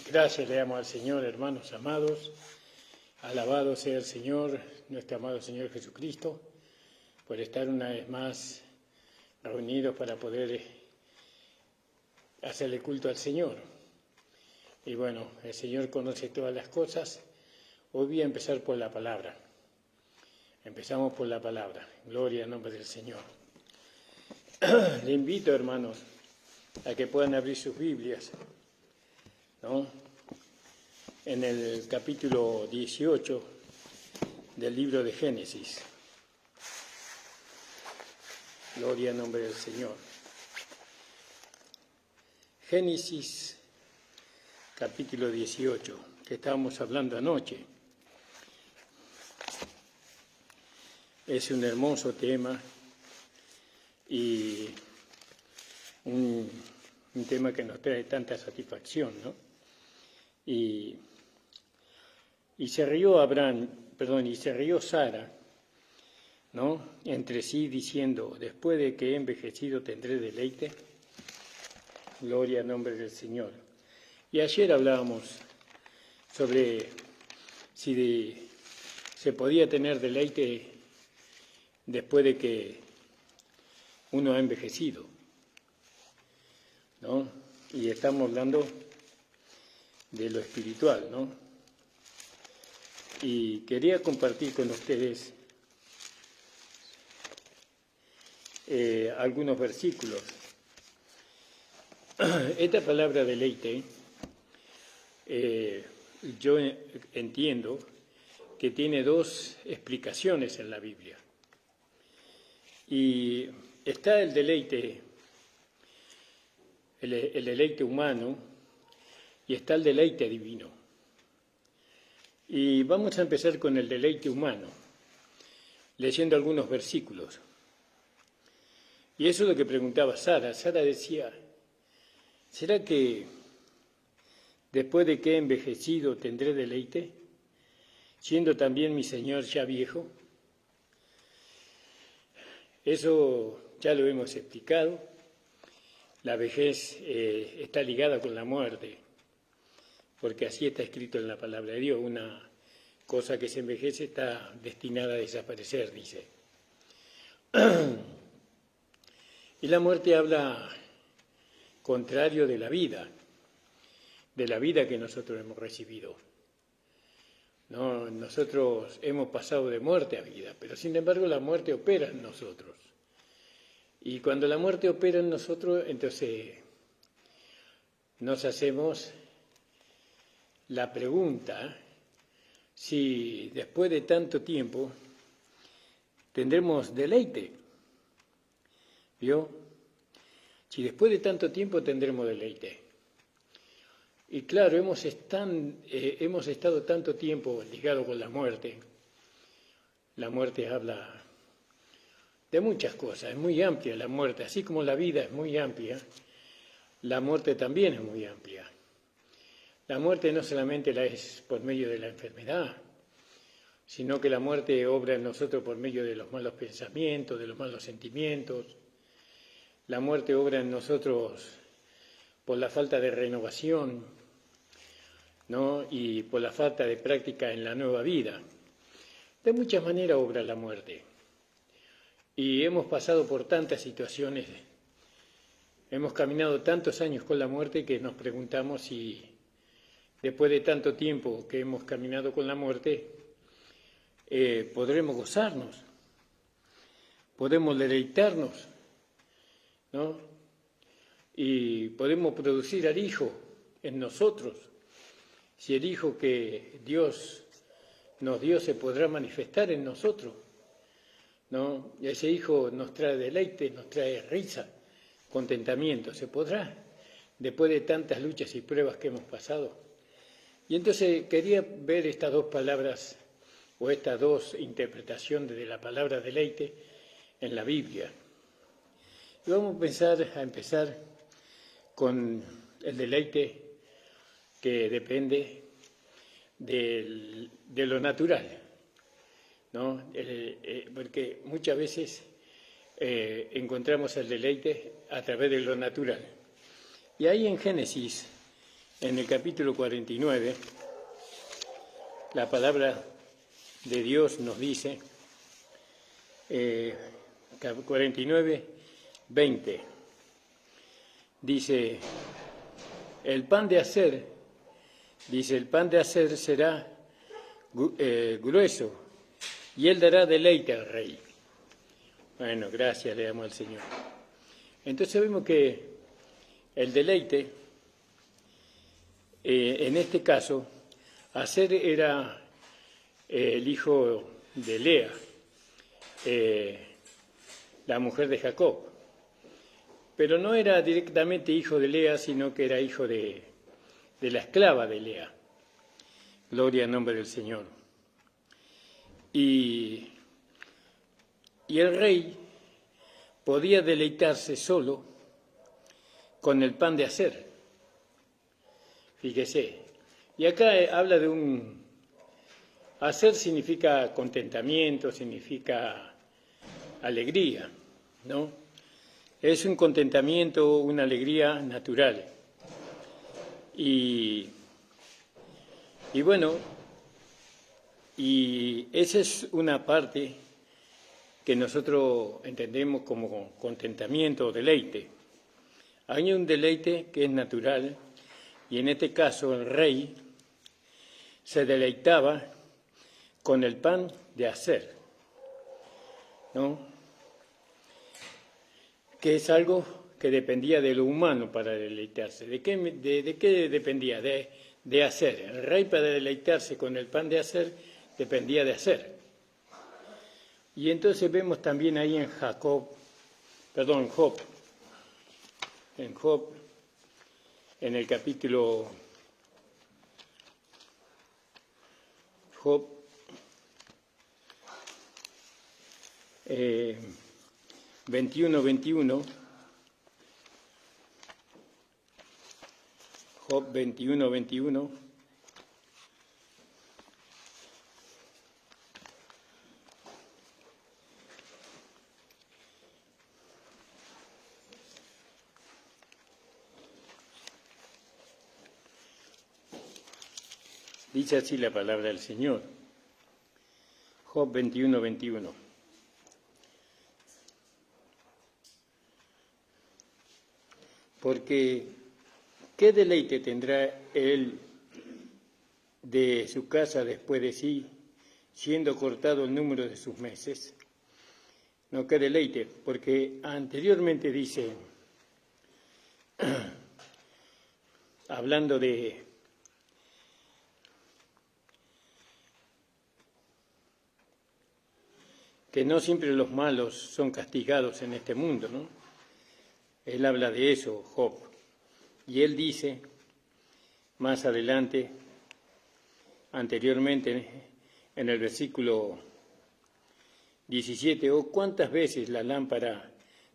Gracias le damos al Señor, hermanos amados. Alabado sea el Señor, nuestro amado Señor Jesucristo, por estar una vez más reunidos para poder hacerle culto al Señor. Y bueno, el Señor conoce todas las cosas. Hoy voy a empezar por la palabra. Empezamos por la palabra. Gloria al nombre del Señor. Le invito, hermanos, a que puedan abrir sus Biblias, ¿no? En el capítulo 18 del libro de Génesis. Gloria al nombre del Señor. Génesis, capítulo 18, que estábamos hablando anoche. Es un hermoso tema y un tema que nos trae tanta satisfacción, ¿no? Y se rió Sara, ¿no? Entre sí diciendo, después de que he envejecido tendré deleite. Gloria al nombre del Señor. Y ayer hablábamos sobre si se podía tener deleite después de que uno ha envejecido, ¿no? Y estamos hablando de lo espiritual, ¿no? Y quería compartir con ustedes algunos versículos. Esta palabra deleite, yo entiendo que tiene dos explicaciones en la Biblia. Y está el deleite, el deleite humano, y está el deleite divino. Y vamos a empezar con el deleite humano, leyendo algunos versículos. Y eso es lo que preguntaba Sara. Sara decía, ¿será que después de que he envejecido tendré deleite, siendo también mi Señor ya viejo? Eso ya lo hemos explicado. La vejez está ligada con la muerte, porque así está escrito en la palabra de Dios. Una cosa que se envejece está destinada a desaparecer, dice. Y la muerte habla contrario de la vida que nosotros hemos recibido. No, nosotros hemos pasado de muerte a vida, pero sin embargo la muerte opera en nosotros. Y cuando la muerte opera en nosotros, entonces nos hacemos la pregunta si después de tanto tiempo tendremos deleite. ¿Vio? Si después de tanto tiempo tendremos deleite. Y claro, hemos estado tanto tiempo ligados con la muerte. La muerte habla de muchas cosas, es muy amplia la muerte. Así como la vida es muy amplia, la muerte también es muy amplia. La muerte no solamente la es por medio de la enfermedad, sino que la muerte obra en nosotros por medio de los malos pensamientos, de los malos sentimientos. La muerte obra en nosotros por la falta de renovación, ¿no? Y por la falta de práctica en la nueva vida. De muchas maneras obra la muerte. Y hemos pasado por tantas situaciones, hemos caminado tantos años con la muerte que nos preguntamos si después de tanto tiempo que hemos caminado con la muerte, podremos gozarnos, podemos deleitarnos, ¿no? Y podemos producir al Hijo en nosotros. Si el Hijo que Dios nos dio se podrá manifestar en nosotros, ¿no? Y ese Hijo nos trae deleite, nos trae risa, contentamiento. ¿Se podrá? Después de tantas luchas y pruebas que hemos pasado. Y entonces quería ver estas dos palabras o estas dos interpretaciones de la palabra deleite en la Biblia. Y vamos a empezar con el deleite que depende de lo natural, ¿no? Porque muchas veces encontramos el deleite a través de lo natural. Y ahí en Génesis en el capítulo 49, la palabra de Dios nos dice, 49, 20, dice, el pan de hacer será grueso, y él dará deleite al rey. Bueno, gracias le damos al Señor. Entonces vemos que el deleite, en este caso, Aser era el hijo de Lea, la mujer de Jacob, pero no era directamente hijo de Lea, sino que era hijo de la esclava de Lea. Gloria al nombre del Señor. Y el rey podía deleitarse solo con el pan de Aser. Fíjese. Y acá habla de un... Aser significa contentamiento, significa alegría, ¿no? Es un contentamiento, una alegría natural. Y bueno, y esa es una parte que nosotros entendemos como contentamiento o deleite. Hay un deleite que es natural, y en este caso el rey se deleitaba con el pan de Aser, ¿no? Que es algo que dependía de lo humano para deleitarse. ¿De qué dependía? De Aser. El rey, para deleitarse con el pan de Aser, dependía de Aser. Y entonces vemos también ahí en Job, en el capítulo Job 21:21, Job 21:21, dice así la palabra del Señor. Job 21:21. Porque ¿qué deleite tendrá él de su casa después de sí, siendo cortado el número de sus meses? No, qué deleite, porque anteriormente dice, hablando de que no siempre los malos son castigados en este mundo, ¿no? Él habla de eso, Job. Y él dice, más adelante, anteriormente, en el versículo 17, oh, cuántas veces la lámpara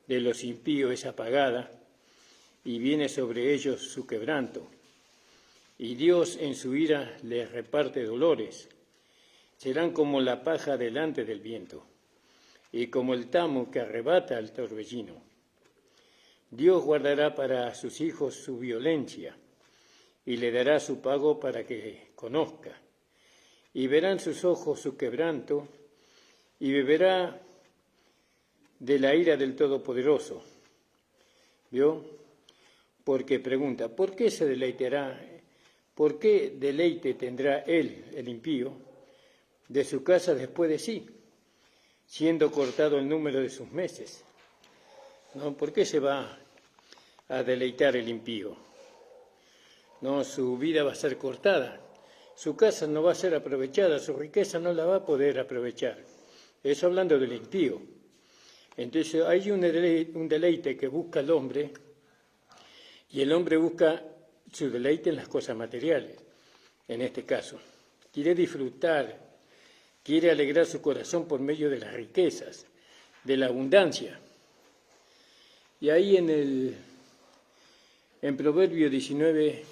de los impíos es apagada y viene sobre ellos su quebranto. Y Dios en su ira les reparte dolores. Serán como la paja delante del viento y como el tamo que arrebata al torbellino. Dios guardará para sus hijos su violencia y le dará su pago para que conozca. Y verán sus ojos su quebranto y beberá de la ira del Todopoderoso. ¿Vio? Porque pregunta, ¿por qué se deleitará? ¿Por qué deleite tendrá él, el impío, de su casa después de sí, siendo cortado el número de sus meses? ¿No? ¿Por qué se va a deleitar el impío? No, su vida va a ser cortada, su casa no va a ser aprovechada, su riqueza no la va a poder aprovechar. Eso hablando del impío. Entonces hay un deleite que busca el hombre, y el hombre busca su deleite en las cosas materiales, en este caso. Quiere disfrutar, quiere alegrar su corazón por medio de las riquezas, de la abundancia. Y ahí en Proverbio 19:10,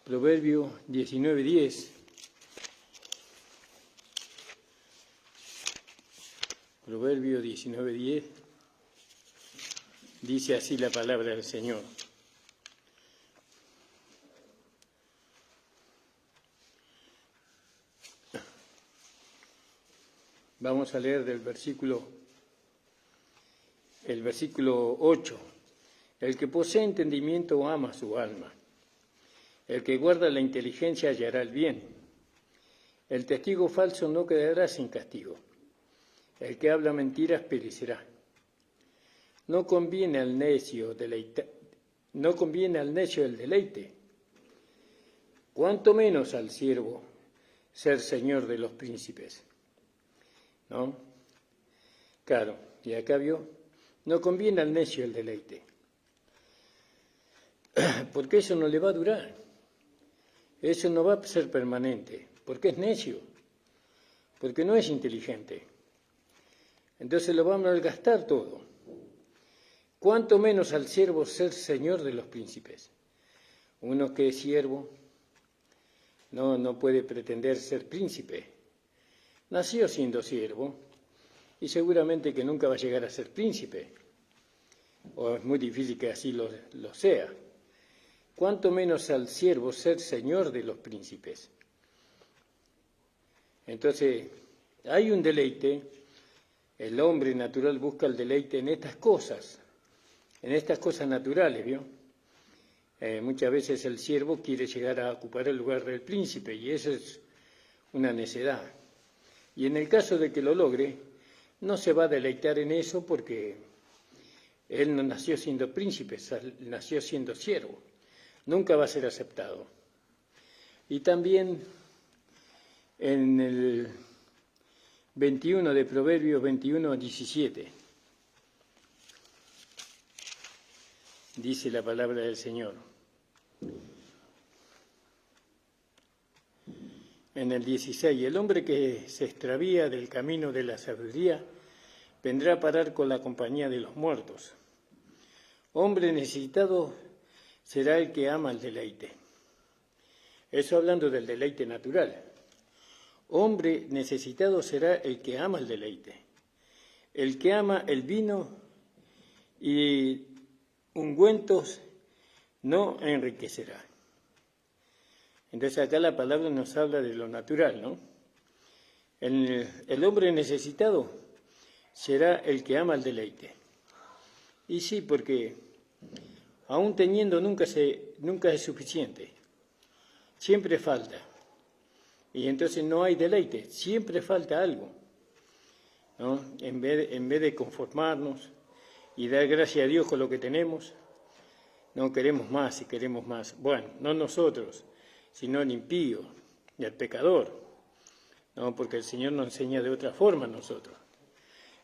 Proverbio 19:10, dice así la palabra del Señor. Vamos a leer del el versículo 8. El que posee entendimiento ama su alma. El que guarda la inteligencia hallará el bien. El testigo falso no quedará sin castigo. El que habla mentiras perecerá. No conviene al necio el deleite, cuanto menos al siervo ser señor de los príncipes. ¿No? Claro, y acá vio, no conviene al necio el deleite, porque eso no le va a durar, eso no va a ser permanente, porque es necio, porque no es inteligente. Entonces lo va a malgastar todo. Cuanto menos al siervo ser señor de los príncipes. Uno que es siervo no puede pretender ser príncipe. Nació siendo siervo y seguramente que nunca va a llegar a ser príncipe. O es muy difícil que así lo sea. Cuanto menos al siervo ser señor de los príncipes. Entonces, hay un deleite. El hombre natural busca el deleite en estas cosas naturales, ¿vio? Muchas veces el siervo quiere llegar a ocupar el lugar del príncipe y eso es una necedad. Y en el caso de que lo logre, no se va a deleitar en eso porque él no nació siendo príncipe, nació siendo siervo. Nunca va a ser aceptado. Y también en el 21 de Proverbios 21:17 dice la palabra del Señor. En el 16, el hombre que se extravía del camino de la sabiduría vendrá a parar con la compañía de los muertos. Hombre necesitado será el que ama el deleite. Eso hablando del deleite natural. Hombre necesitado será el que ama el deleite. El que ama el vino y ungüentos no enriquecerá. Entonces acá la palabra nos habla de lo natural, ¿no? El hombre necesitado será el que ama el deleite. Y sí, porque aún teniendo nunca es suficiente. Siempre falta. Y entonces no hay deleite, siempre falta algo, ¿no? En vez de conformarnos y dar gracias a Dios con lo que tenemos, no queremos más y queremos más. Bueno, no nosotros, sino el impío y el pecador, ¿no? Porque el Señor nos enseña de otra forma a nosotros.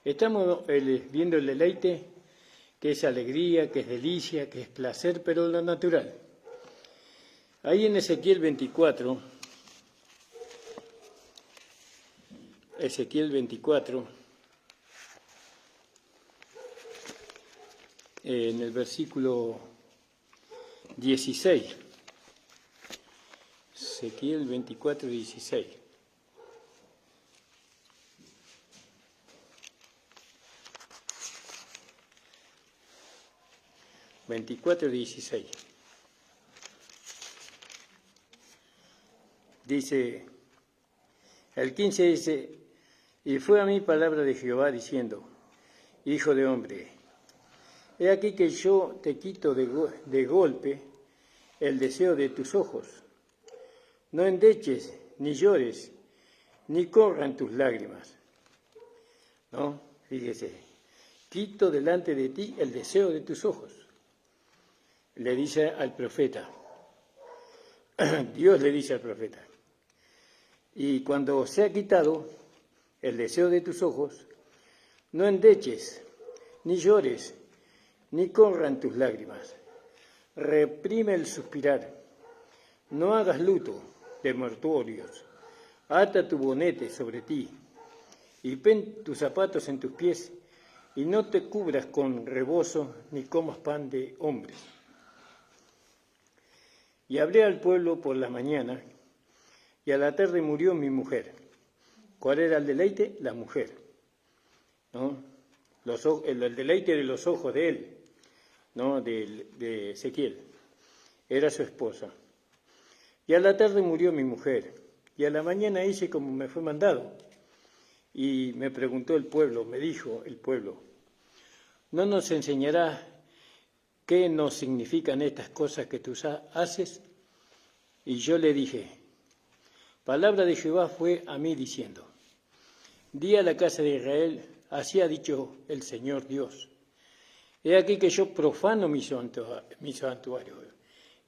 Estamos viendo el deleite, que es alegría, que es delicia, que es placer, pero lo natural. Ahí en Ezequiel 24, en el versículo 16. Ezequiel 24, 16. Dice, el 15 dice, y fue a mí palabra de Jehová diciendo, hijo de hombre, he aquí que yo te quito de golpe el deseo de tus ojos. No endeches, ni llores, ni corran tus lágrimas. ¿No? Fíjese, quito delante de ti el deseo de tus ojos. Le dice al profeta. Dios le dice al profeta. Y cuando se ha quitado el deseo de tus ojos, no endeches, ni llores, ni corran tus lágrimas. Reprime el suspirar. No hagas luto de mortuorios. Ata tu bonete sobre ti y pen tus zapatos en tus pies y no te cubras con rebozo ni comas pan de hombres. Y hablé al pueblo por la mañana y a la tarde murió mi mujer. ¿Cuál era el deleite? La mujer, ¿no? El deleite de los ojos de él, ¿no? De Ezequiel. Era su esposa. Y a la tarde murió mi mujer. Y a la mañana hice como me fue mandado. Y me preguntó el pueblo, me dijo el pueblo, ¿no nos enseñarás qué nos significan estas cosas que tú haces? Y yo le dije, palabra de Jehová fue a mí diciendo, di a la casa de Israel, así ha dicho el Señor Dios. He aquí que yo profano mi santuario.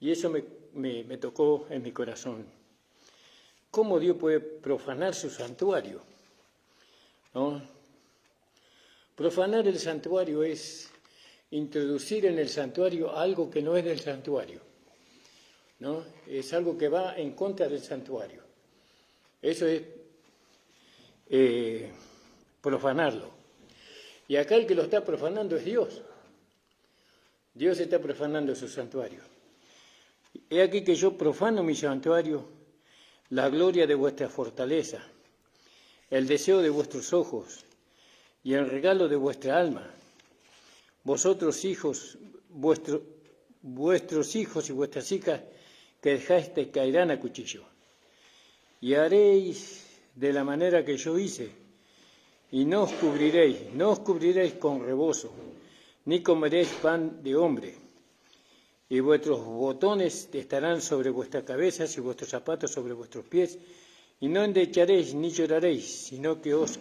Y eso me tocó en mi corazón. ¿Cómo Dios puede profanar su santuario? ¿No? Profanar el santuario es introducir en el santuario algo que no es del santuario, ¿no? Es algo que va en contra del santuario. Eso es profanarlo. Y acá el que lo está profanando es Dios. Dios está profanando su santuario. He aquí que yo profano mi santuario, la gloria de vuestra fortaleza, el deseo de vuestros ojos y el regalo de vuestra alma. Vosotros hijos, vuestros hijos y vuestras hijas que dejaste caerán a cuchillo. Y haréis de la manera que yo hice, y no os cubriréis con rebozo, ni comeréis pan de hombre. Y vuestros botones estarán sobre vuestras cabezas y vuestros zapatos sobre vuestros pies, y no endecharéis ni lloraréis, sino que os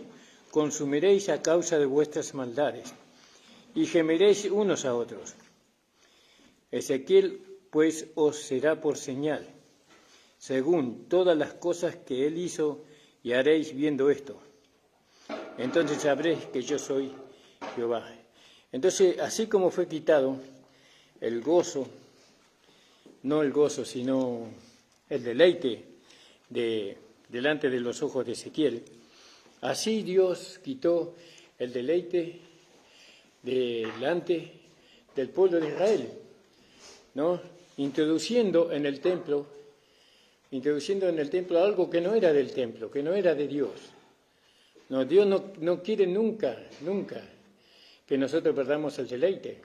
consumiréis a causa de vuestras maldades, y gemiréis unos a otros. Ezequiel, pues, os será por señal, según todas las cosas que él hizo, y haréis viendo esto. Entonces sabréis que yo soy Jehová. Entonces, así como fue quitado el gozo, no el gozo, sino el deleite delante de los ojos de Ezequiel, así Dios quitó el deleite delante del pueblo de Israel, ¿no? Introduciendo en el templo algo que no era del templo, que no era de Dios. No, Dios no quiere nunca que nosotros perdamos el deleite.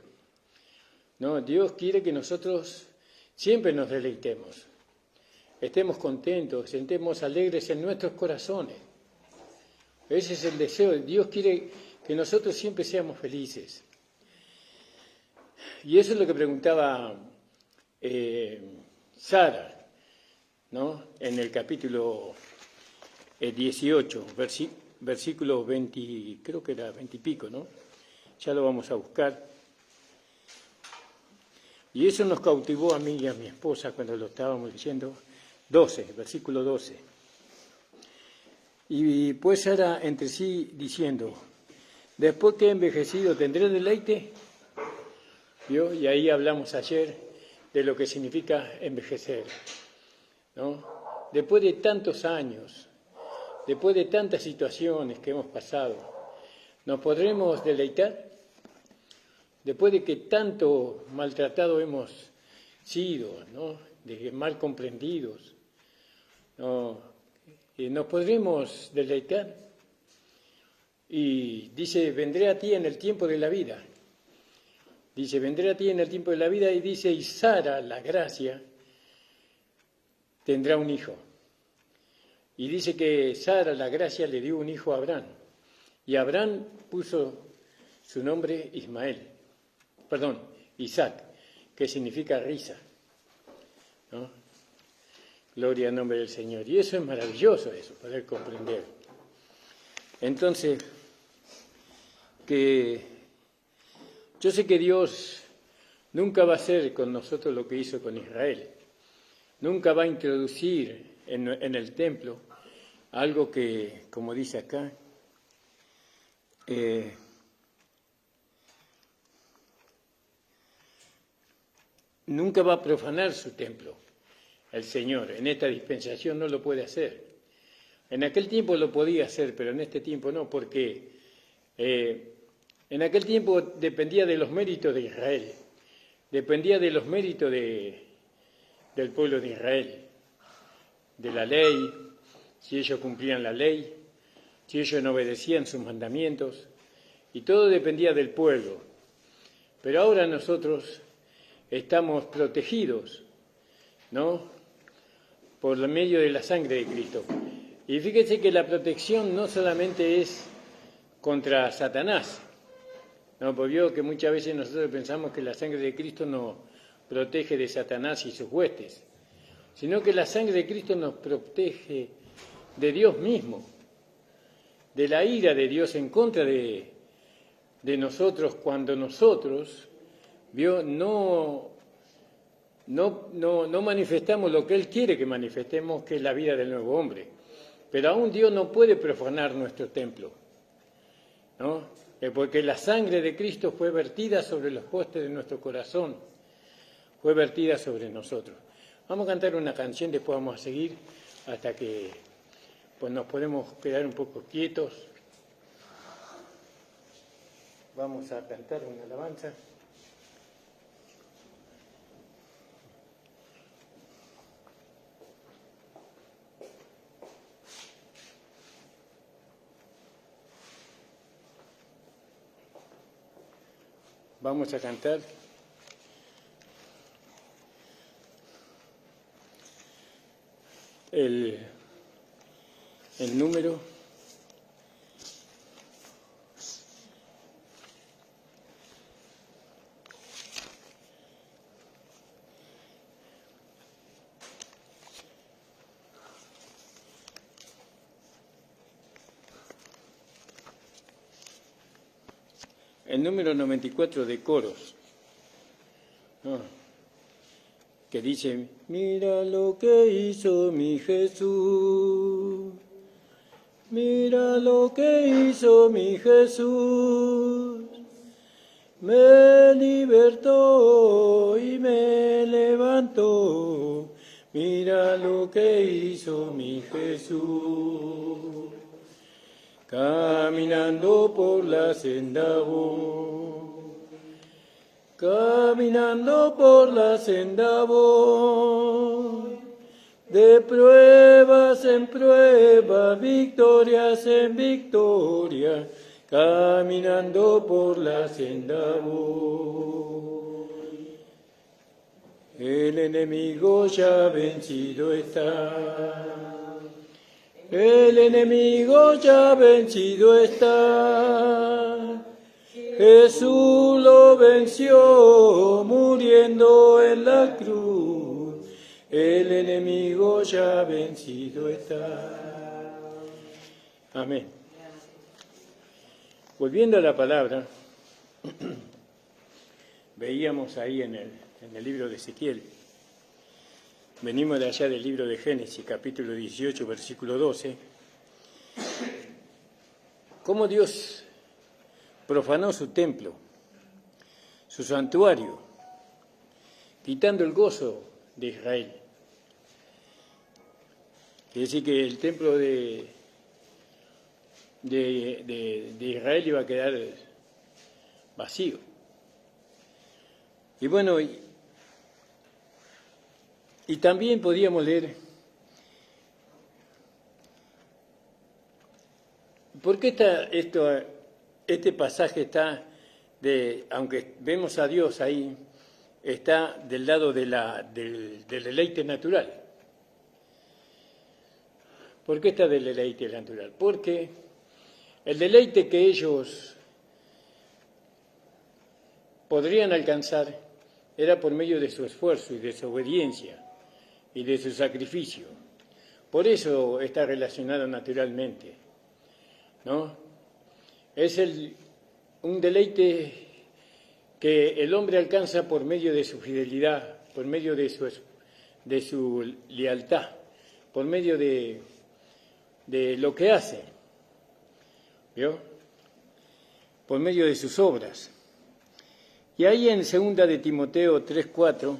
No, Dios quiere que nosotros siempre nos deleitemos, estemos contentos, estemos alegres en nuestros corazones. Ese es el deseo. Dios quiere que nosotros siempre seamos felices. Y eso es lo que preguntaba Sara, ¿no? En el capítulo 18, versículo 20, creo que era 20 y pico, ¿no? Ya lo vamos a buscar. Y eso nos cautivó a mí y a mi esposa cuando lo estábamos diciendo. 12, versículo 12. Y pues Sara entre sí diciendo, después que he envejecido, ¿tendré deleite? ¿Vio? Y ahí hablamos ayer de lo que significa envejecer, ¿no? Después de tantos años, después de tantas situaciones que hemos pasado, ¿nos podremos deleitar? Después de que tanto maltratado hemos sido, ¿no? De mal comprendidos, ¿no? ¿Nos podremos deleitar? Y dice, vendré a ti en el tiempo de la vida. Dice, vendré a ti en el tiempo de la vida, y dice, y Sara, la gracia, tendrá un hijo. Y dice que Sara, la gracia, le dio un hijo a Abraham. Y Abraham puso su nombre Isaac, que significa risa, ¿no? Gloria al nombre del Señor. Y eso es maravilloso, eso, poder comprender. Entonces, que yo sé que Dios nunca va a hacer con nosotros lo que hizo con Israel. Nunca va a introducir en el templo algo que, como dice acá, nunca va a profanar su templo. El Señor en esta dispensación no lo puede hacer. En aquel tiempo lo podía hacer, pero en este tiempo no, porque en aquel tiempo dependía de los méritos de Israel, dependía de los méritos del pueblo de Israel, de la ley, si ellos cumplían la ley, si ellos no obedecían sus mandamientos, y todo dependía del pueblo. Pero ahora nosotros estamos protegidos, ¿no?, por medio de la sangre de Cristo. Y fíjese que la protección no solamente es contra Satanás, ¿no? Porque vio que muchas veces nosotros pensamos que la sangre de Cristo nos protege de Satanás y sus huestes, sino que la sangre de Cristo nos protege de Dios mismo, de la ira de Dios en contra de nosotros cuando nosotros no manifestamos lo que Él quiere que manifestemos, que es la vida del nuevo hombre. Pero aún Dios no puede profanar nuestro templo, ¿no? Porque la sangre de Cristo fue vertida sobre los postes de nuestro corazón, fue vertida sobre nosotros. Vamos a cantar una canción, después vamos a seguir hasta que pues, nos podemos quedar un poco quietos. Vamos a cantar una alabanza. Vamos a cantar el número 94 de Coros, ¿no? Que dice: mira lo que hizo mi Jesús, mira lo que hizo mi Jesús, me libertó y me levantó, mira lo que hizo mi Jesús. Caminando por la senda voy, caminando por la senda voy, de pruebas en pruebas, victorias en victoria, caminando por la senda voy. El enemigo ya vencido está. El enemigo ya vencido está, Jesús lo venció muriendo en la cruz, el enemigo ya vencido está. Amén. Volviendo a la palabra, veíamos ahí en el libro de Ezequiel. Venimos de allá del libro de Génesis, capítulo 18, versículo 12, cómo Dios profanó su templo, su santuario, quitando el gozo de Israel. Quiere decir que el templo de Israel iba a quedar vacío. Y bueno, y también podíamos leer, ¿por qué este pasaje está, aunque vemos a Dios ahí, está del lado del deleite natural? ¿Por qué está del deleite natural? Porque el deleite que ellos podrían alcanzar era por medio de su esfuerzo y de su obediencia y de su sacrificio. Por eso está relacionado naturalmente, ¿no? Es un deleite que el hombre alcanza por medio de su fidelidad, por medio de su lealtad, por medio de lo que hace, ¿vio? Por medio de sus obras. Y ahí en 2 de Timoteo 3:4,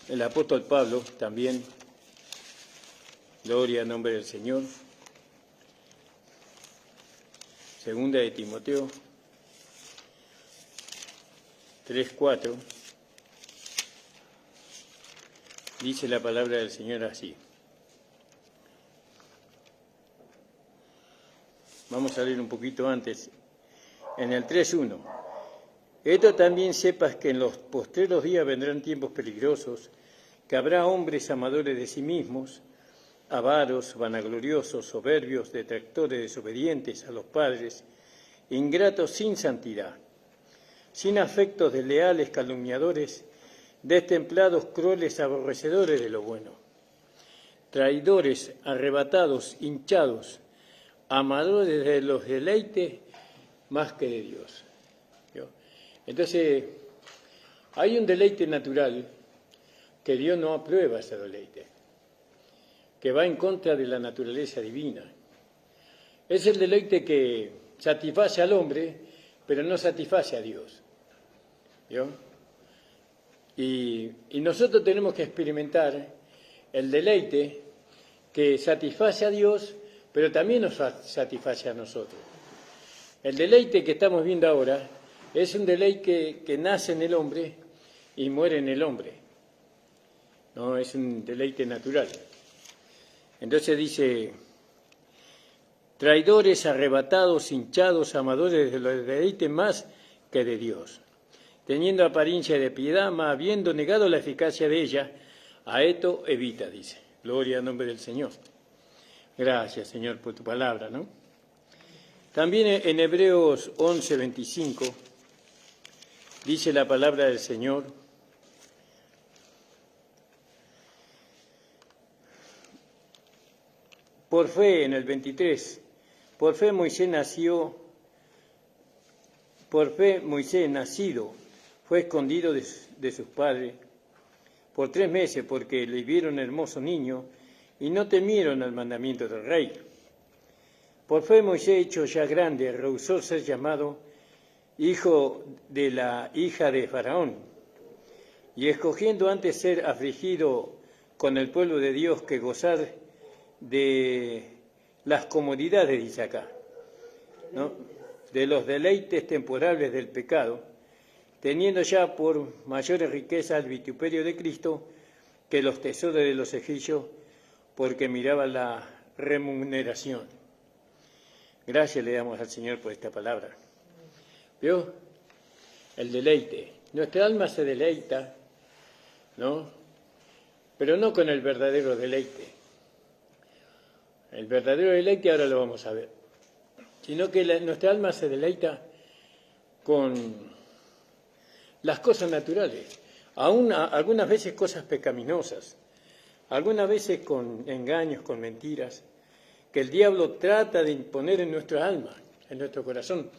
el apóstol Pablo también, gloria al nombre del Señor, 2 de Timoteo 3:4, dice la palabra del Señor así. Vamos a leer un poquito antes, en el 3:1. Esto también sepas que en los postreros días vendrán tiempos peligrosos, que habrá hombres amadores de sí mismos, avaros, vanagloriosos, soberbios, detractores, desobedientes a los padres, ingratos sin santidad, sin afectos desleales, calumniadores, destemplados, crueles, aborrecedores de lo bueno, traidores, arrebatados, hinchados, amadores de los deleites más que de Dios. Entonces, hay un deleite natural que Dios no aprueba ese deleite, que va en contra de la naturaleza divina. Es el deleite que satisface al hombre, pero no satisface a Dios. ¿Vio? Y nosotros tenemos que experimentar el deleite que satisface a Dios, pero también nos satisface a nosotros. El deleite que estamos viendo ahora es un deleite que nace en el hombre y muere en el hombre. No es un deleite natural. Entonces dice, traidores, arrebatados, hinchados, amadores de los deleites más que de Dios, teniendo apariencia de piedad, mas habiendo negado la eficacia de ella, a esto evita, dice. Gloria al nombre del Señor. Gracias, Señor, por tu palabra, ¿no? También en Hebreos 11:25 dice la palabra del Señor, por fe, en el 23, por fe Moisés nacido, fue escondido de sus padres por 3 meses porque le vieron hermoso niño y no temieron al mandamiento del rey. Por fe Moisés, hecho ya grande, rehusó ser llamado hijo de la hija de Faraón, y escogiendo antes ser afligido con el pueblo de Dios que gozar de las comodidades, dice acá, ¿no?, de los deleites temporales del pecado, teniendo ya por mayores riquezas el vituperio de Cristo que los tesoros de los egipcios, porque miraba la remuneración. Gracias le damos al Señor por esta palabra. ¿Vio? El deleite. Nuestra alma se deleita, ¿no? Pero no con el verdadero deleite. El verdadero deleite ahora lo vamos a ver. Sino que nuestra alma se deleita con las cosas naturales, aún algunas veces cosas pecaminosas, algunas veces con engaños, con mentiras, que el diablo trata de imponer en nuestra alma, en nuestro corazón.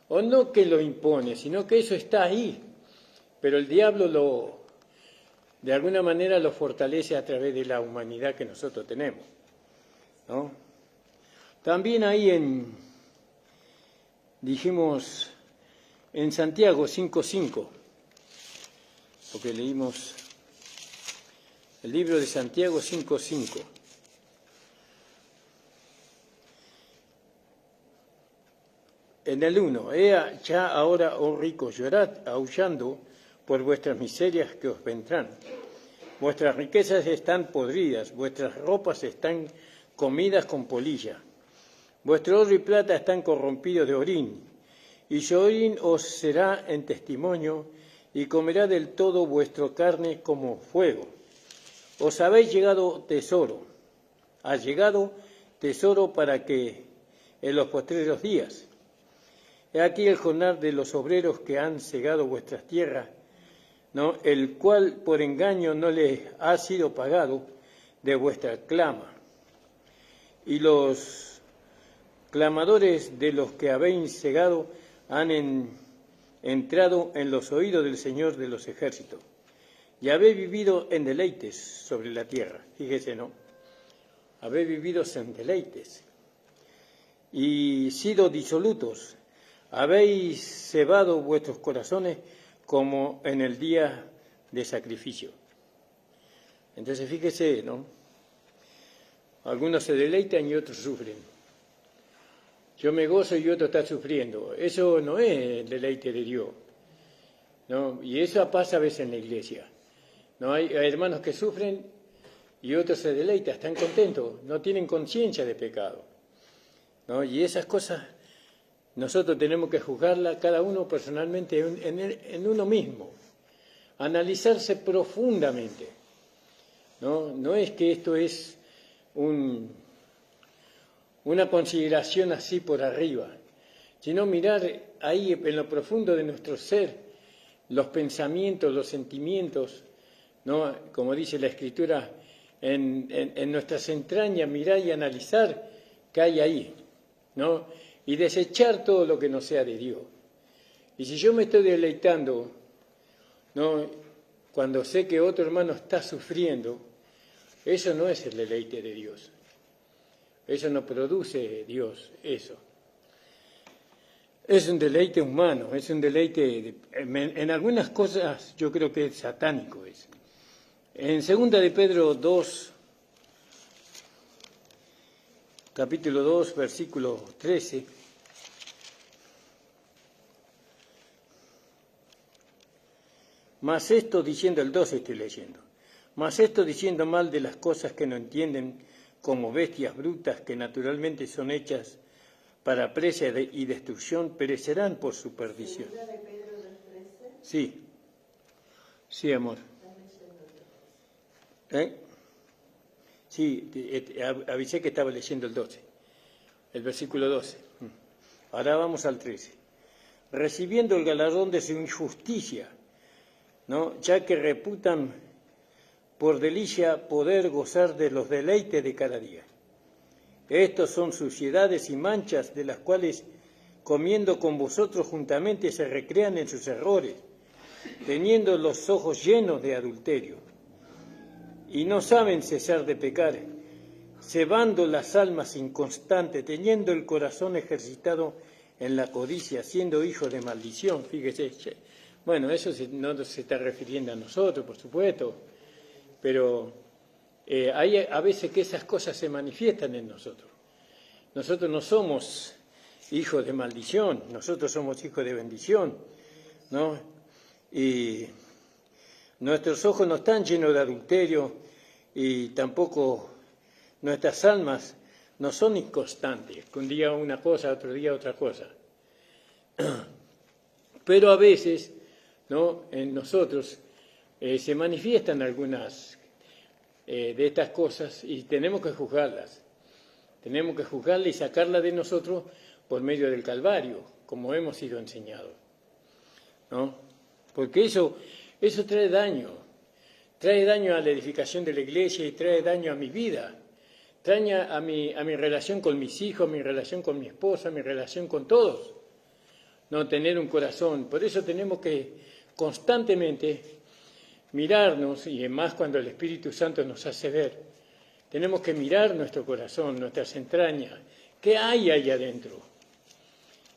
O no que lo impone, sino que eso está ahí, pero el diablo de alguna manera lo fortalece a través de la humanidad que nosotros tenemos, ¿no? También ahí dijimos en Santiago 5:5, porque leímos el libro de Santiago 5:5. En el 1, ya ahora, oh ricos, llorad aullando por vuestras miserias que os vendrán. Vuestras riquezas están podridas, vuestras ropas están comidas con polilla. Vuestro oro y plata están corrompidos de orín, y su orín os será en testimonio, y comerá del todo vuestra carne como fuego. Os habéis llegado tesoro para que en los postreros días. He aquí el jornal de los obreros que han cegado vuestras tierras, ¿no?, el cual por engaño no les ha sido pagado de vuestra clama. Y los clamadores de los que habéis cegado han entrado en los oídos del Señor de los ejércitos. Y habéis vivido en deleites sobre la tierra. Fíjese, ¿no? Habéis vivido en deleites y sido disolutos. Habéis cebado vuestros corazones como en el día de sacrificio. Entonces, fíjese, ¿no? Algunos se deleitan y otros sufren. Yo me gozo y otro está sufriendo. Eso no es el deleite de Dios, ¿no? Y eso pasa a veces en la iglesia, ¿no? Hay hermanos que sufren y otros se deleitan, están contentos, no tienen conciencia de pecado, ¿no? Y esas cosas nosotros tenemos que juzgarlas cada uno personalmente en uno mismo, analizarse profundamente, ¿no? No es que esto es una consideración así por arriba, sino mirar ahí en lo profundo de nuestro ser, los pensamientos, los sentimientos, ¿no? Como dice la Escritura, en nuestras entrañas, mirar y analizar qué hay ahí, ¿no? Y desechar todo lo que no sea de Dios. Y si yo me estoy deleitando, ¿no? Cuando sé que otro hermano está sufriendo, eso no es el deleite de Dios. Eso no produce Dios, eso. Es un deleite humano, es un deleite, en algunas cosas yo creo que es satánico eso. En 2 de Pedro 2, capítulo 2, versículo 13, mas esto diciendo, el 12 estoy leyendo, mas esto diciendo mal de las cosas que no entienden, como bestias brutas que naturalmente son hechas para presa y destrucción, perecerán por su perdición. ¿Segunda de Pedro 2:13? Sí, sí, amor. Sí, avisé que estaba leyendo el 12, el versículo 12. Ahora vamos al 13. Recibiendo el galardón de su injusticia, ¿no? Ya que reputan por delicia poder gozar de los deleites de cada día. Estos son suciedades y manchas de las cuales, comiendo con vosotros juntamente, se recrean en sus errores, teniendo los ojos llenos de adulterio. Y no saben cesar de pecar, cebando las almas inconstantes, teniendo el corazón ejercitado en la codicia, siendo hijos de maldición. Fíjese, bueno, eso no se está refiriendo a nosotros, por supuesto, pero hay a veces que esas cosas se manifiestan en nosotros. Nosotros no somos hijos de maldición, nosotros somos hijos de bendición, ¿no? Y nuestros ojos no están llenos de adulterio y tampoco nuestras almas no son inconstantes, que un día una cosa, otro día otra cosa. Pero a veces, ¿no? En nosotros se manifiestan algunas de estas cosas y tenemos que juzgarlas. Tenemos que juzgarlas y sacarlas de nosotros por medio del Calvario, como hemos sido enseñados, ¿no? Porque eso trae daño a la edificación de la iglesia y trae daño a mi vida, trae a mi relación con mis hijos, mi relación con mi esposa, mi relación con todos. No tener un corazón. Por eso tenemos que constantemente mirarnos, y más cuando el Espíritu Santo nos hace ver, tenemos que mirar nuestro corazón, nuestras entrañas, qué hay ahí adentro,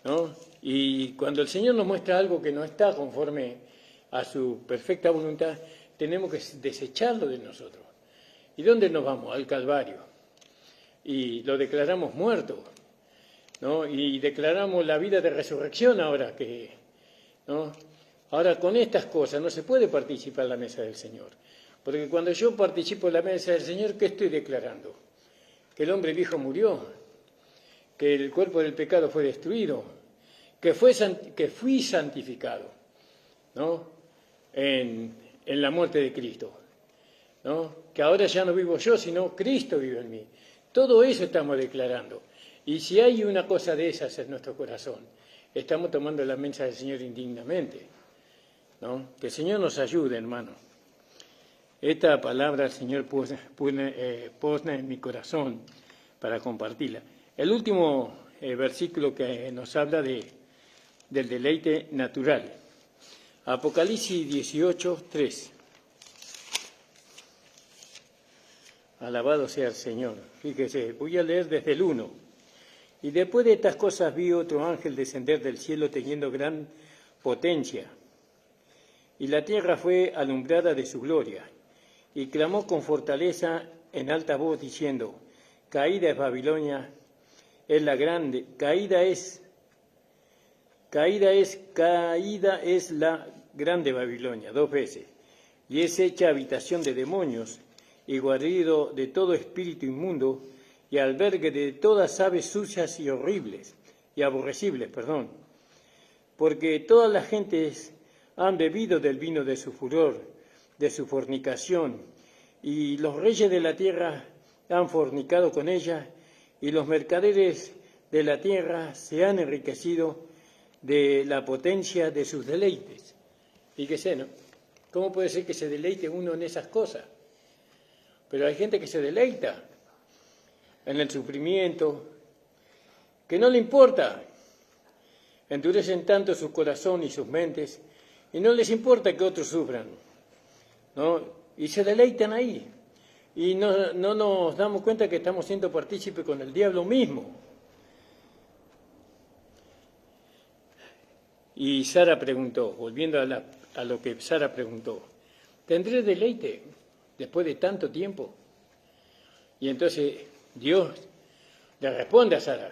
¿no? Y cuando el Señor nos muestra algo que no está conforme a su perfecta voluntad, tenemos que desecharlo de nosotros. ¿Y dónde nos vamos? Al Calvario. Y lo declaramos muerto, ¿no? Y declaramos la vida de resurrección ahora que, ¿no? Ahora con estas cosas no se puede participar en la mesa del Señor. Porque cuando yo participo en la mesa del Señor, ¿qué estoy declarando? Que el hombre viejo murió, que el cuerpo del pecado fue destruido, que fui santificado, ¿no? En la muerte de Cristo, ¿no? Que ahora ya no vivo yo, sino Cristo vive en mí. Todo eso estamos declarando. Y si hay una cosa de esas en nuestro corazón, estamos tomando la mesa del Señor indignamente, ¿no? Que el Señor nos ayude, hermano. Esta palabra el Señor pone en mi corazón para compartirla. El último versículo que nos habla del deleite natural. Apocalipsis 18, 3. Alabado sea el Señor. Fíjese, voy a leer desde el 1. Y después de estas cosas vi otro ángel descender del cielo teniendo gran potencia. Y la tierra fue alumbrada de su gloria. Y clamó con fortaleza en alta voz diciendo, caída es Babilonia, es la grande, caída es la grande Babilonia, 2 veces, y es hecha habitación de demonios y guarido de todo espíritu inmundo y albergue de todas aves sucias y horribles, y aborrecibles, porque todas las gentes han bebido del vino de su furor, de su fornicación, y los reyes de la tierra han fornicado con ella, y los mercaderes de la tierra se han enriquecido de la potencia de sus deleites. Fíjese, ¿no? ¿Cómo puede ser que se deleite uno en esas cosas? Pero hay gente que se deleita en el sufrimiento, que no le importa. Endurecen tanto su corazón y sus mentes, y no les importa que otros sufran, ¿no? Y se deleitan ahí. Y no nos damos cuenta que estamos siendo partícipes con el diablo mismo. Y Sara preguntó, volviendo a lo que Sara preguntó, ¿tendré deleite después de tanto tiempo? Y entonces Dios le responde a Sara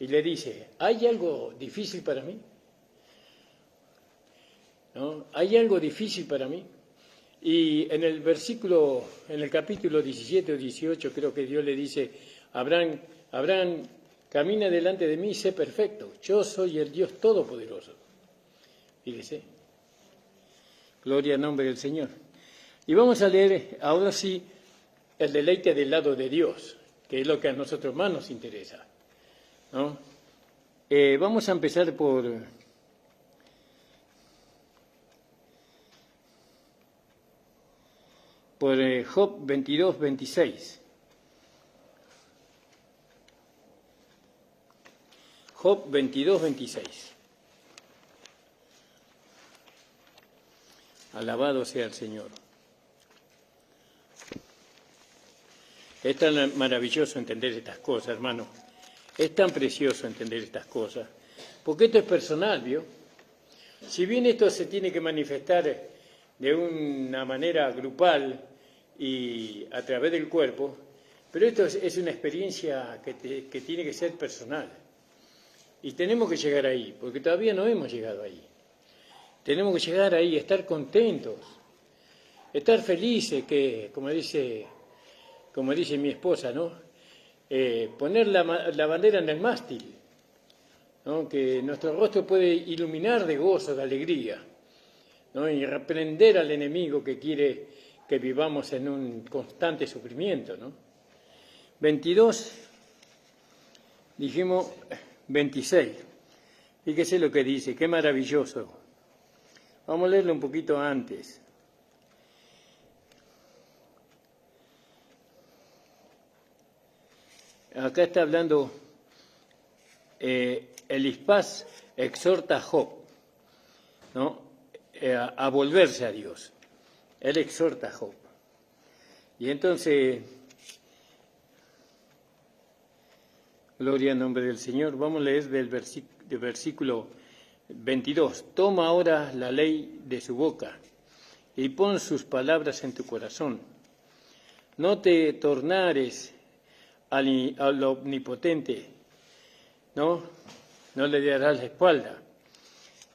y le dice, ¿hay algo difícil para mí? ¿No? ¿Hay algo difícil para mí? Y en el capítulo 17 o 18, creo que Dios le dice, Abraham, camina delante de mí y sé perfecto, yo soy el Dios Todopoderoso. Fíjese, gloria al nombre del Señor. Y vamos a leer ahora sí el deleite del lado de Dios, que es lo que a nosotros más nos interesa, ¿no? Vamos a empezar por Job 22, 26. Job 22, 26. Alabado sea el Señor. Es tan maravilloso entender estas cosas, hermano. Es tan precioso entender estas cosas. Porque esto es personal, ¿vio? Si bien esto se tiene que manifestar de una manera grupal y a través del cuerpo, pero esto es una experiencia que tiene que ser personal. Y tenemos que llegar ahí, porque todavía no hemos llegado ahí. Tenemos que llegar ahí, estar contentos, estar felices, que, como dice mi esposa, ¿no? Poner la bandera en el mástil, ¿no? Que nuestro rostro puede iluminar de gozo, de alegría, ¿no? Y reprender al enemigo que quiere que vivamos en un constante sufrimiento, ¿no? 22, dijimos 26. Fíjese lo que dice, qué maravilloso. Vamos a leerlo un poquito antes. Acá está hablando, Elispaz exhorta a Job, ¿no? A volverse a Dios. Él exhorta a Job. Y entonces, gloria al nombre del Señor, vamos a leer del versículo 22. Toma ahora la ley de su boca y pon sus palabras en tu corazón. No te tornares al omnipotente, no le darás la espalda,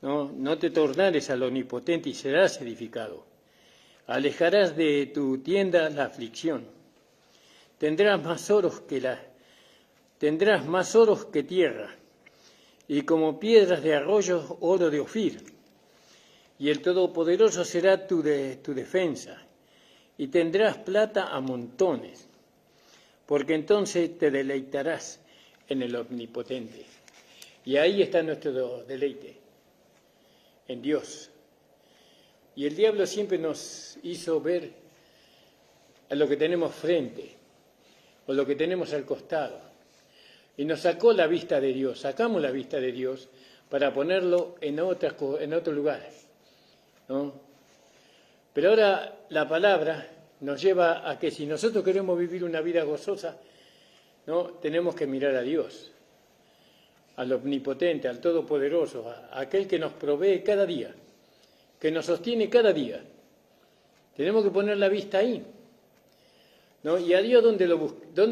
no te tornares al omnipotente y serás edificado. Alejarás de tu tienda la aflicción. Tendrás más oros que tierra, y como piedras de arroyo, oro de Ofir. Y el Todopoderoso será tu defensa, y tendrás plata a montones, porque entonces te deleitarás en el Omnipotente. Y ahí está nuestro deleite, en Dios. Y el diablo siempre nos hizo ver a lo que tenemos frente, o lo que tenemos al costado. Y nos sacó la vista de Dios, sacamos la vista de Dios para ponerlo en otro lugar, ¿no? Pero ahora la palabra nos lleva a que si nosotros queremos vivir una vida gozosa, ¿no? Tenemos que mirar a Dios, al Omnipotente, al Todopoderoso, a aquel que nos provee cada día, que nos sostiene cada día. Tenemos que poner la vista ahí, ¿no? Y a Dios, ¿dónde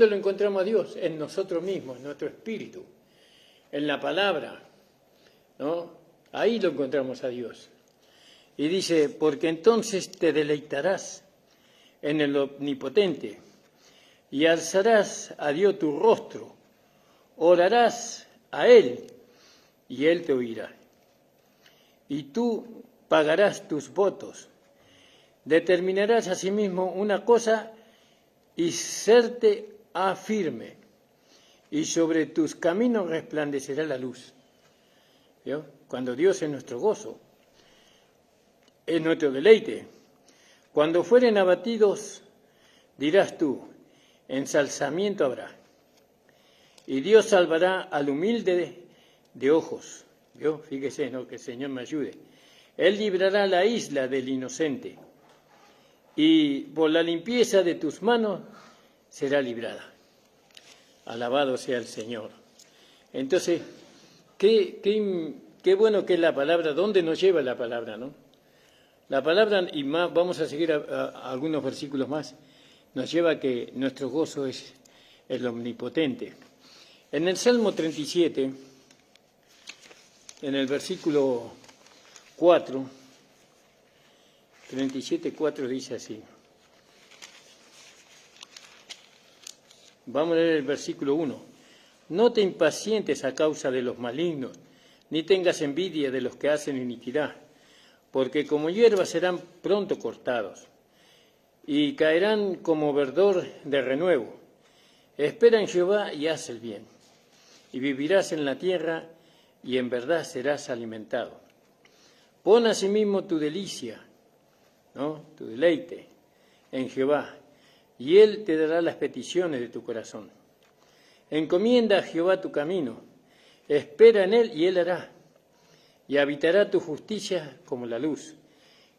lo encontramos a Dios? En nosotros mismos, en nuestro espíritu, en la palabra, ¿no? Ahí lo encontramos a Dios. Y dice, porque entonces te deleitarás en el Omnipotente y alzarás a Dios tu rostro, orarás a Él y Él te oirá. Y tú pagarás tus votos, determinarás asimismo una cosa y serte firme, y sobre tus caminos resplandecerá la luz. ¿Vio? Cuando Dios es nuestro gozo, es nuestro deleite. Cuando fueren abatidos, dirás tú, ensalzamiento habrá. Y Dios salvará al humilde de ojos. ¿Vio? Fíjese, ¿no? Que el Señor me ayude. Él librará la isla del inocente, y por la limpieza de tus manos será librada. Alabado sea el Señor. Entonces, qué bueno que es la palabra. ¿Dónde nos lleva la palabra, no? La palabra, y más, vamos a seguir a algunos versículos más, nos lleva a que nuestro gozo es el omnipotente. En el Salmo 37, en el versículo 4, 37:4 dice así. Vamos a leer el versículo 1. No te impacientes a causa de los malignos, ni tengas envidia de los que hacen iniquidad, porque como hierba serán pronto cortados, y caerán como verdor de renuevo. Espera en Jehová y haz el bien, y vivirás en la tierra, y en verdad serás alimentado. Pon asimismo tu delicia, ¿no? Tu deleite en Jehová, y Él te dará las peticiones de tu corazón. Encomienda a Jehová tu camino, espera en Él y Él hará, y habitará tu justicia como la luz,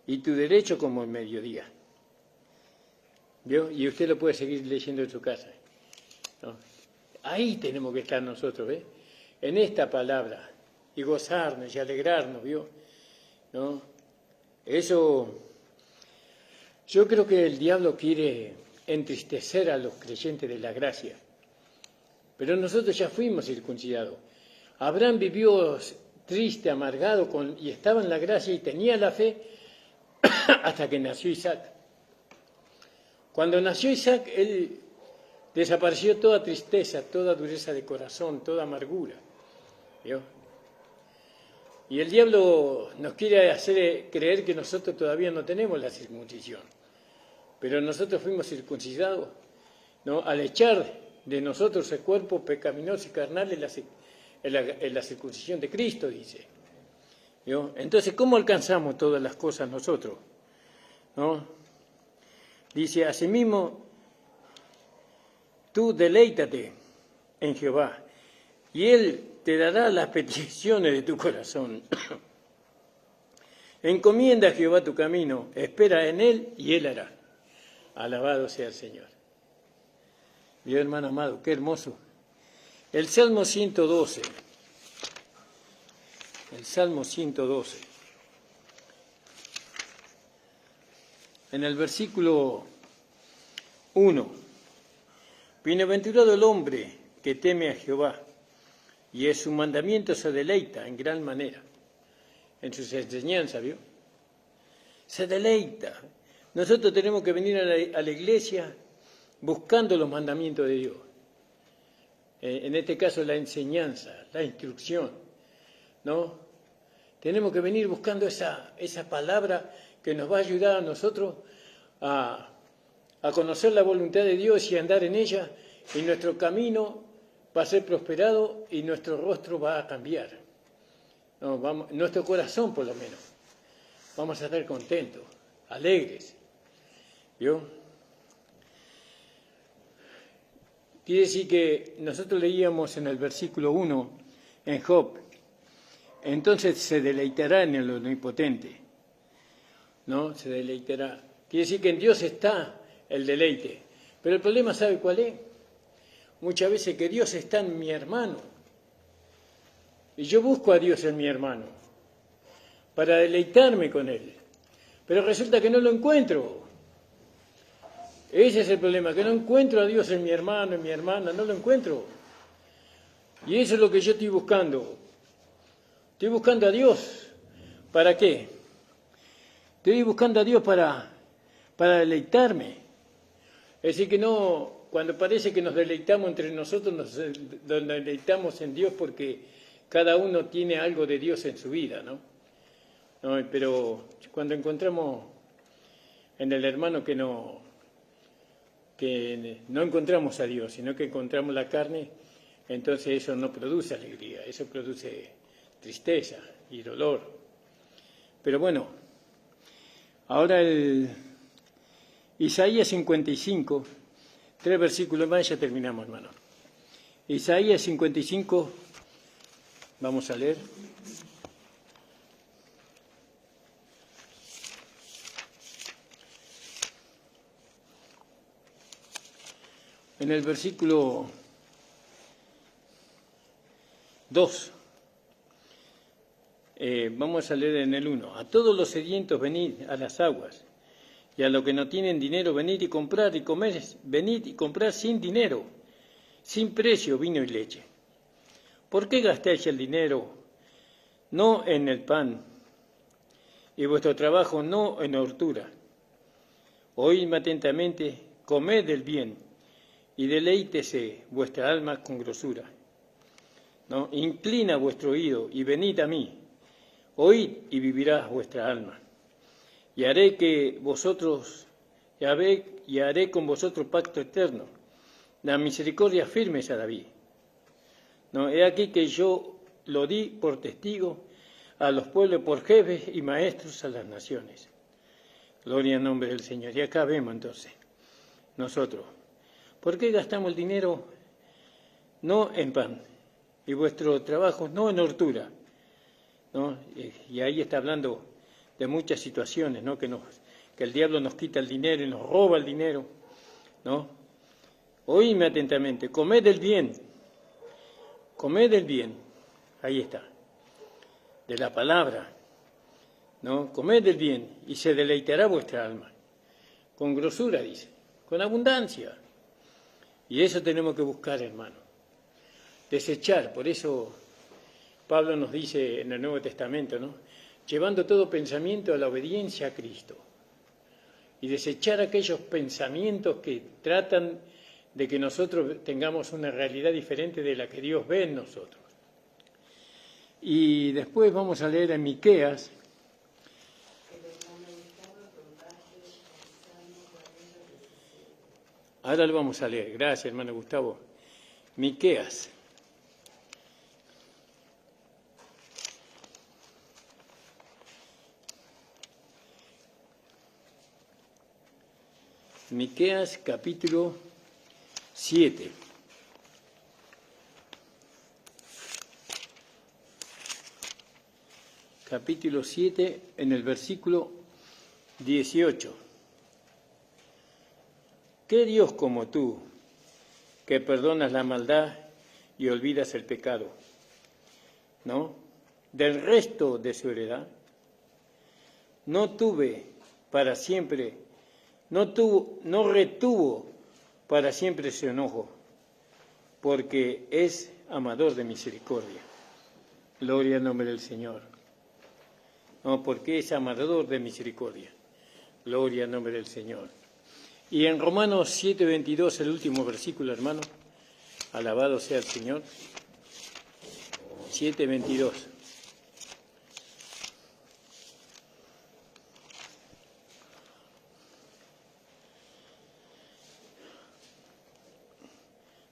y tu derecho como el mediodía. ¿Vio? Y usted lo puede seguir leyendo en su casa, ¿no? Ahí tenemos que estar nosotros, ¿ves? En esta palabra, y gozarnos y alegrarnos, ¿vio? ¿No? Eso, yo creo que el diablo quiere entristecer a los creyentes de la gracia, pero nosotros ya fuimos circuncidados. Abraham vivió triste, amargado, y estaba en la gracia y tenía la fe hasta que nació Isaac. Cuando nació Isaac, él desapareció toda tristeza, toda dureza de corazón, toda amargura. ¿Vio? Y el diablo nos quiere hacer creer que nosotros todavía no tenemos la circuncisión, pero nosotros fuimos circuncidados, ¿no? Al echar de nosotros el cuerpo pecaminoso y carnal en la circuncisión de Cristo, dice. ¿Vio? Entonces, ¿cómo alcanzamos todas las cosas nosotros? ¿No? Dice, asimismo, tú deleítate en Jehová, y Él te dará las peticiones de tu corazón. Encomienda a Jehová tu camino, espera en Él y Él hará. Alabado sea el Señor. Dios, hermano amado, qué hermoso. El Salmo 112. El Salmo 112. En el versículo 1. Bienaventurado el hombre que teme a Jehová, y en su mandamiento se deleita en gran manera. En sus enseñanzas, ¿vio? Se deleita. Nosotros tenemos que venir a la iglesia buscando los mandamientos de Dios. En este caso, la enseñanza, la instrucción, ¿no? Tenemos que venir buscando esa palabra que nos va a ayudar a nosotros a conocer la voluntad de Dios y a andar en ella, y nuestro camino va a ser prosperado y nuestro rostro va a cambiar. No, nuestro corazón, por lo menos. Vamos a estar contentos, alegres. ¿Vio? Quiere decir que nosotros leíamos en el versículo 1, en Job, entonces se deleitará en el omnipotente. ¿No? Se deleitará. Quiere decir que en Dios está el deleite. Pero el problema, ¿sabe cuál es? Muchas veces que Dios está en mi hermano. Y yo busco a Dios en mi hermano para deleitarme con Él. Pero resulta que no lo encuentro. Ese es el problema, que no encuentro a Dios en mi hermano, en mi hermana, no lo encuentro. Y eso es lo que yo estoy buscando. Estoy buscando a Dios. ¿Para qué? Estoy buscando a Dios para deleitarme. Es decir, que no, cuando parece que nos deleitamos entre nosotros, nos deleitamos en Dios porque cada uno tiene algo de Dios en su vida, ¿no? Pero cuando encontramos en el hermano que que no encontramos a Dios, sino que encontramos la carne, entonces eso no produce alegría, eso produce tristeza y dolor. Pero bueno, ahora Isaías 55, 3 versículos más y ya terminamos, hermano. Isaías 55, vamos a leer. En el versículo 2, vamos a leer en el 1. A todos los sedientos venid a las aguas, y a los que no tienen dinero venid y comprar y comer, venid y comprar sin dinero, sin precio vino y leche. ¿Por qué gastáis el dinero no en el pan, y vuestro trabajo no en hurtura? Oídme atentamente, comed el bien, y deleítese vuestra alma con grosura. ¿No? Inclina vuestro oído y venid a mí, oíd y vivirá vuestra alma. Y haré con vosotros pacto eterno, la misericordia firmes a David. ¿No? He aquí que yo lo di por testigo a los pueblos, por jefes y maestros a las naciones. Gloria al nombre del Señor. Y acá vemos entonces, nosotros, ¿por qué gastamos el dinero no en pan y vuestro trabajo no en hurtura? ¿No? Y ahí está hablando de muchas situaciones, ¿no? Que el diablo nos quita el dinero y nos roba el dinero, ¿no? Oídme atentamente, comed el bien, ahí está, de la palabra, ¿no? Comed el bien y se deleitará vuestra alma, con grosura, dice, con abundancia. Y eso tenemos que buscar, hermano. Desechar, por eso Pablo nos dice en el Nuevo Testamento, ¿no? Llevando todo pensamiento a la obediencia a Cristo. Y desechar aquellos pensamientos que tratan de que nosotros tengamos una realidad diferente de la que Dios ve en nosotros. Y después vamos a leer en Miqueas. Ahora lo vamos a leer. Gracias, hermano Gustavo. Miqueas. Miqueas capítulo 7. Capítulo 7 en el versículo 18. ¿Qué Dios como tú, que perdonas la maldad y olvidas el pecado, ¿no? Del resto de su heredad, no retuvo para siempre su enojo, porque es amador de misericordia. Gloria al nombre del Señor. No, porque es amador de misericordia. Gloria al nombre del Señor. Y en Romanos 7:22, el último versículo, hermano, alabado sea el Señor. 7:22.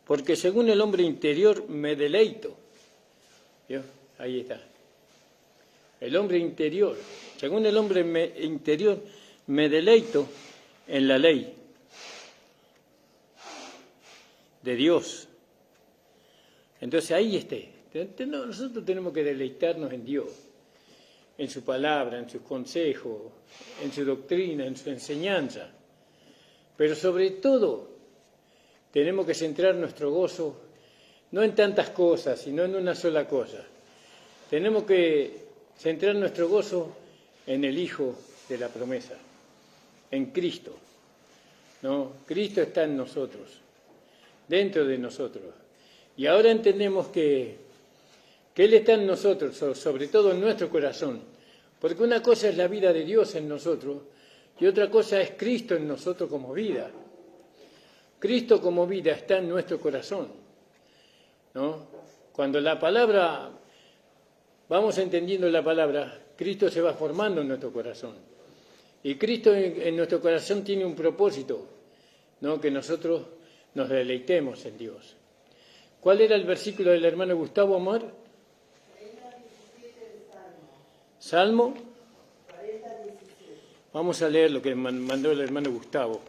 Porque según el hombre interior me deleito. ¿Vio? Ahí está. El hombre interior. Según el hombre interior me deleito en la ley de Dios. Entonces ahí esté. Nosotros tenemos que deleitarnos en Dios, en su palabra, en sus consejos, en su doctrina, en su enseñanza. Pero sobre todo, tenemos que centrar nuestro gozo no en tantas cosas, sino en una sola cosa. Tenemos que centrar nuestro gozo en el Hijo de la promesa, en Cristo. ¿No? Cristo está en nosotros, dentro de nosotros. Y ahora entendemos que Él está en nosotros, sobre todo en nuestro corazón. Porque una cosa es la vida de Dios en nosotros y otra cosa es Cristo en nosotros como vida. Cristo como vida está en nuestro corazón, ¿no? Cuando la palabra, vamos entendiendo la palabra, Cristo se va formando en nuestro corazón. Y Cristo en nuestro corazón tiene un propósito, ¿no? Que nosotros nos deleitemos en Dios. ¿Cuál era el versículo del hermano Gustavo, amor? Salmo. Vamos a leer lo que mandó el hermano Gustavo.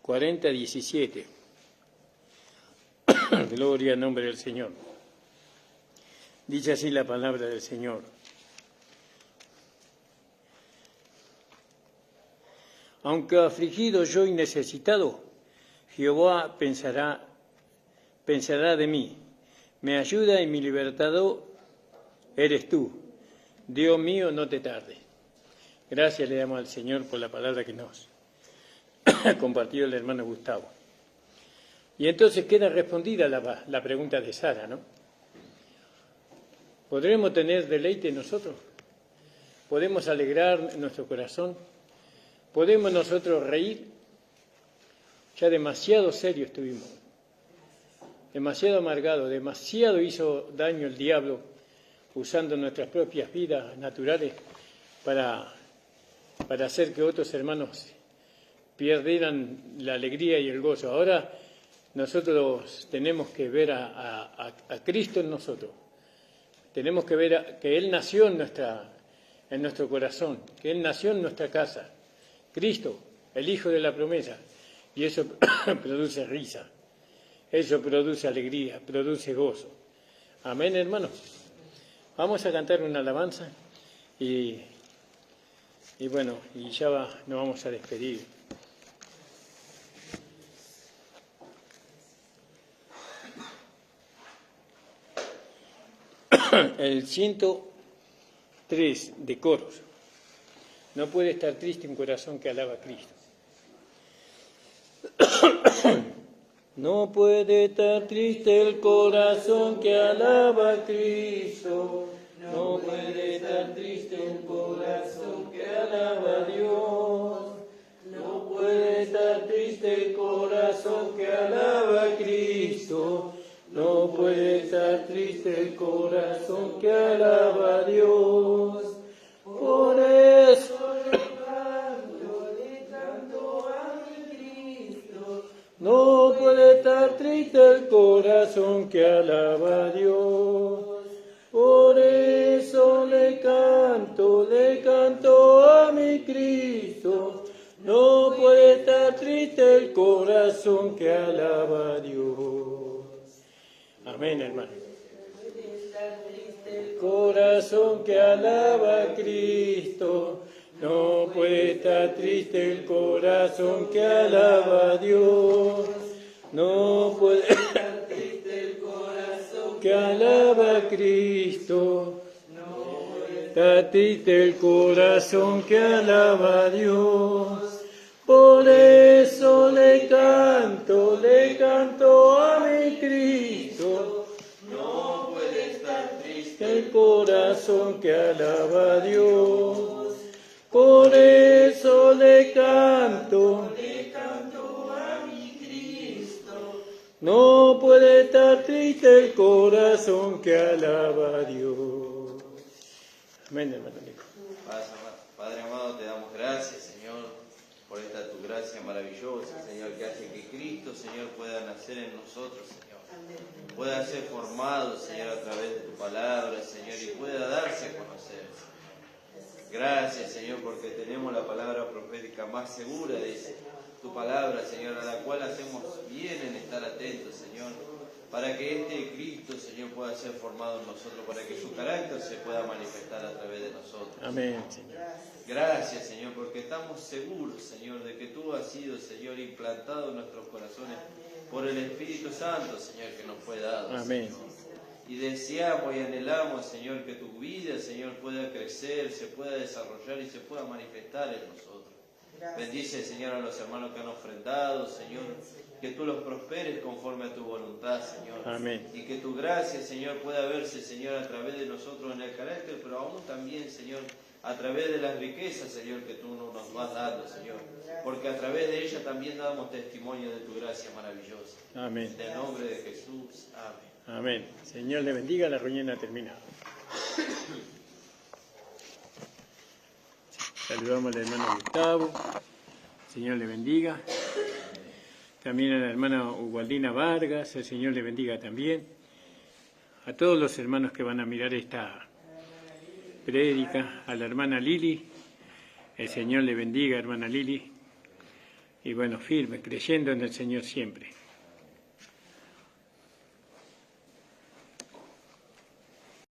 40:17. Gloria al nombre del Señor. Dice así la palabra del Señor. Aunque afligido yo y necesitado, Jehová pensará de mí. Me ayuda y mi libertador eres tú. Dios mío, no te tardes. Gracias le damos al Señor por la palabra que nos ha compartido el hermano Gustavo. Y entonces queda respondida la pregunta de Sara, ¿no? ¿Podremos tener deleite nosotros? ¿Podemos alegrar nuestro corazón? ¿Podemos nosotros reír? Ya demasiado serio estuvimos, demasiado amargado, demasiado hizo daño el diablo usando nuestras propias vidas naturales para hacer que otros hermanos perdieran la alegría y el gozo. Ahora nosotros tenemos que ver a Cristo en nosotros. Tenemos que ver que Él nació en nuestro corazón, que Él nació en nuestra casa. Cristo, el Hijo de la promesa. Y eso produce risa, eso produce alegría, produce gozo. Amén, hermanos. Vamos a cantar una alabanza y bueno, y ya nos vamos a despedir. El 103 de coros. No puede estar triste un corazón que alaba a Cristo. No puede estar triste el corazón que alaba a Cristo. No puede estar triste un corazón que alaba a Dios. No puede estar triste el corazón que alaba a Cristo. No puede estar triste el corazón que alaba a Dios. Por eso no puede estar triste el corazón que alaba a Dios. Por eso le canto a mi Cristo. No puede estar triste el corazón que alaba a Dios. Amén, hermano. No puede estar triste el corazón que alaba a Cristo. No puede estar triste el corazón que alaba a Dios. No puede estar triste el corazón que alaba a Cristo. No puede estar triste el corazón que alaba a Dios. Por eso le canto a mi Cristo. No puede estar triste el corazón que alaba a Dios. Por eso le canto a mi Cristo. No puede estar triste el corazón que alaba a Dios. Amén, hermano Nico. Padre amado, te damos gracias, Señor, por esta tu gracia maravillosa, Señor, que hace que Cristo, Señor, pueda nacer en nosotros, Señor. Pueda ser formado, Señor, a través de tu palabra, Señor, y pueda darse a conocer. Gracias, Señor, porque tenemos la palabra profética más segura, dice tu palabra, Señor, a la cual hacemos bien en estar atentos, Señor, para que este Cristo, Señor, pueda ser formado en nosotros, para que su carácter se pueda manifestar a través de nosotros. Amén, Señor. Gracias, Señor, porque estamos seguros, Señor, de que tú has sido, Señor, implantado en nuestros corazones por el Espíritu Santo, Señor, que nos fue dado. Amén. Señor. Y deseamos y anhelamos, Señor, que tu vida, Señor, pueda crecer, se pueda desarrollar y se pueda manifestar en nosotros. Gracias. Bendice, Señor, a los hermanos que han ofrendado, Señor, que tú los prosperes conforme a tu voluntad, Señor. Amén. Y que tu gracia, Señor, pueda verse, Señor, a través de nosotros en el carácter, pero aún también, Señor, a través de las riquezas, Señor, que tú nos vas dando, Señor. Porque a través de ella también damos testimonio de tu gracia maravillosa. Amén. En el nombre de Jesús. Amén. Amén. Señor le bendiga, la reunión ha terminado. Saludamos al hermano Gustavo. Señor le bendiga. también a la hermana Ugaldina Vargas, el Señor le bendiga también. A todos los hermanos que van a mirar esta prédica, a la hermana Lili, el Señor le bendiga, hermana Lili. Y bueno, firme, creyendo en el Señor siempre.